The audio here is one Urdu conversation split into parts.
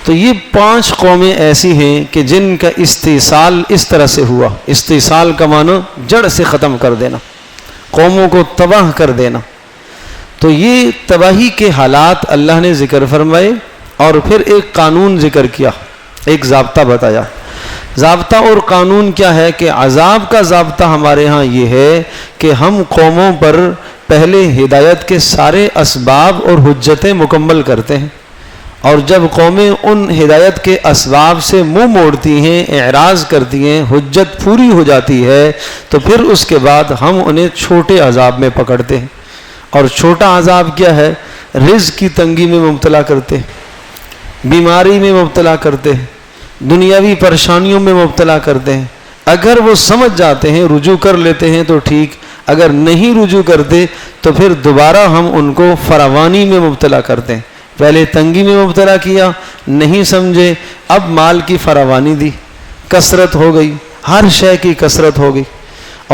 تو یہ 5 قومیں ایسی ہیں کہ جن کا استیصال اس طرح سے ہوا. استیصال کا معنی جڑ سے ختم کر دینا، قوموں کو تباہ کر دینا. تو یہ تباہی کے حالات اللہ نے ذکر فرمائے اور پھر ایک قانون ذکر کیا، ایک ضابطہ بتایا. ضابطہ اور قانون کیا ہے کہ عذاب کا ضابطہ ہمارے ہاں یہ ہے کہ ہم قوموں پر پہلے ہدایت کے سارے اسباب اور حجتیں مکمل کرتے ہیں، اور جب قومیں ان ہدایت کے اسباب سے منہ موڑتی ہیں، اعراض کرتی ہیں، حجت پوری ہو جاتی ہے، تو پھر اس کے بعد ہم انہیں چھوٹے عذاب میں پکڑتے ہیں. اور چھوٹا عذاب کیا ہے؟ رزق کی تنگی میں مبتلا کرتے ہیں، بیماری میں مبتلا کرتے ہیں، دنیاوی پریشانیوں میں مبتلا کرتے ہیں. اگر وہ سمجھ جاتے ہیں، رجوع کر لیتے ہیں تو ٹھیک، اگر نہیں رجوع کرتے تو پھر دوبارہ ہم ان کو فراوانی میں مبتلا کرتے ہیں. پہلے تنگی میں مبتلا کیا، نہیں سمجھے، اب مال کی فراوانی دی، کثرت ہو گئی، ہر شے کی کثرت ہو گئی.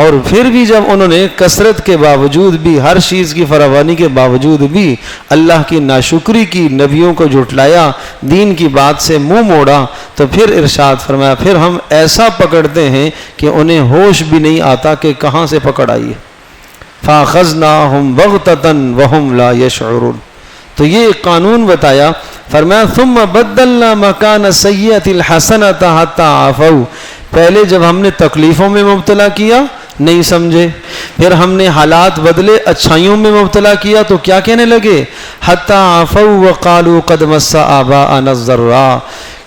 اور پھر بھی جب انہوں نے کثرت کے باوجود بھی، ہر چیز کی فراوانی کے باوجود بھی اللہ کی ناشکری کی، نبیوں کو جھٹلایا، دین کی بات سے منہ موڑا، تو پھر ارشاد فرمایا پھر ہم ایسا پکڑتے ہیں کہ انہیں ہوش بھی نہیں آتا کہ کہاں سے پکڑ آئی ہے. فَأَخَذْنَاهُمْ بَغْتَةً وَهُمْ لَا يَشْعُرُونَ. تو یہ قانون بتایا. فرمایا ثُمَّ بَدَّلْنَا مَكَانَ السَّيِّئَةِ الْحَسَنَةَ حَتَّى عَفَوْا. پہلے جب ہم نے تکلیفوں میں مبتلا کیا، نہیں سمجھے، پھر ہم نے حالات بدلے، اچھائیوں میں مبتلا کیا، تو کیا کہنے لگے؟ حَتَّى عَفَوْا وَقَالُوا قَدْ مَسَّ آبَاءَنَا الضَّرَّاءُ.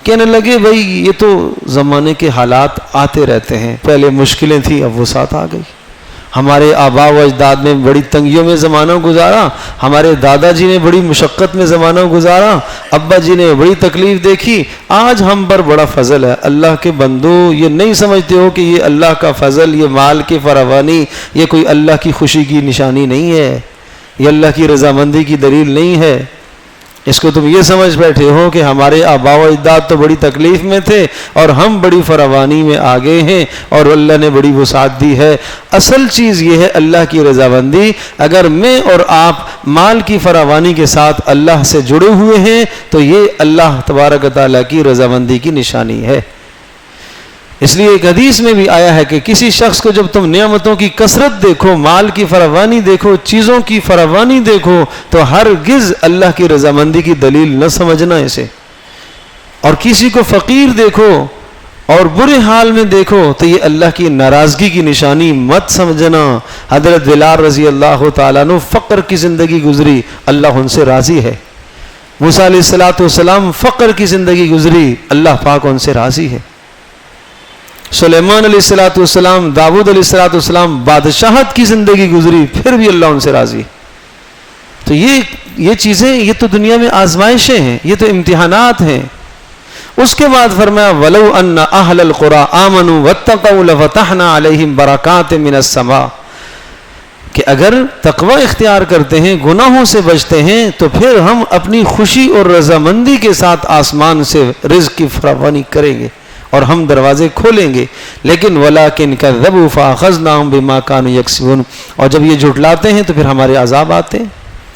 کہنے لگے بھائی یہ تو زمانے کے حالات آتے رہتے ہیں، پہلے مشکلیں تھیں، اب وہ ساتھ آ گئی. ہمارے آباء و اجداد نے بڑی تنگیوں میں زمانہ گزارا، ہمارے دادا جی نے بڑی مشقت میں زمانہ گزارا، ابا جی نے بڑی تکلیف دیکھی، آج ہم پر بڑا فضل ہے. اللہ کے بندو، یہ نہیں سمجھتے ہو کہ یہ اللہ کا فضل، یہ مال کی فراوانی، یہ کوئی اللہ کی خوشی کی نشانی نہیں ہے، یہ اللہ کی رضامندی کی دلیل نہیں ہے. اس کو تم یہ سمجھ بیٹھے ہو کہ ہمارے آباء و اجداد تو بڑی تکلیف میں تھے اور ہم بڑی فراوانی میں آ گئے ہیں اور اللہ نے بڑی وسعت دی ہے. اصل چیز یہ ہے اللہ کی رضامندی. اگر میں اور آپ مال کی فراوانی کے ساتھ اللہ سے جڑے ہوئے ہیں تو یہ اللہ تبارک و تعالیٰ کی رضامندی کی نشانی ہے. اس لیے ایک حدیث میں بھی آیا ہے کہ کسی شخص کو جب تم نعمتوں کی کثرت دیکھو، مال کی فراوانی دیکھو، چیزوں کی فراوانی دیکھو، تو ہرگز اللہ کی رضامندی کی دلیل نہ سمجھنا اسے. اور کسی کو فقیر دیکھو اور برے حال میں دیکھو تو یہ اللہ کی ناراضگی کی نشانی مت سمجھنا. حضرت بلال رضی اللہ تعالیٰ عنہ فقر کی زندگی گزری، اللہ ان سے راضی ہے. موسیٰ علیہ السلام فقر کی زندگی گزری، اللہ پاک ان سے راضی ہے. سلیمان علیہ السلام، داؤد علیہ السلام بادشاہت کی زندگی گزری، پھر بھی اللہ ان سے راضی. تو یہ چیزیں، یہ تو دنیا میں آزمائشیں ہیں، یہ تو امتحانات ہیں. اس کے بعد فرمایا وَلَوْ أَنَّ أَهْلَ الْقُرَىٰ آمَنُوا وَاتَّقَوْا لَفَتَحْنَا عَلَيْهِمْ بَرَكَاتٍ مِّنَ السَّمَاءِ. کہ اگر تقوی اختیار کرتے ہیں، گناہوں سے بچتے ہیں، تو پھر ہم اپنی خوشی اور رضامندی کے ساتھ آسمان سے رزق کی فراوانی کریں گے اور ہم دروازے کھولیں گے. لیکن وَلَٰكِنْ كَذَّبُوا فَأَخَذْنَاهُمْ بِمَا كَانُوا يَكْسِبُونَ. اور جب یہ جھٹلاتے ہیں تو پھر ہمارے عذاب آتے ہیں.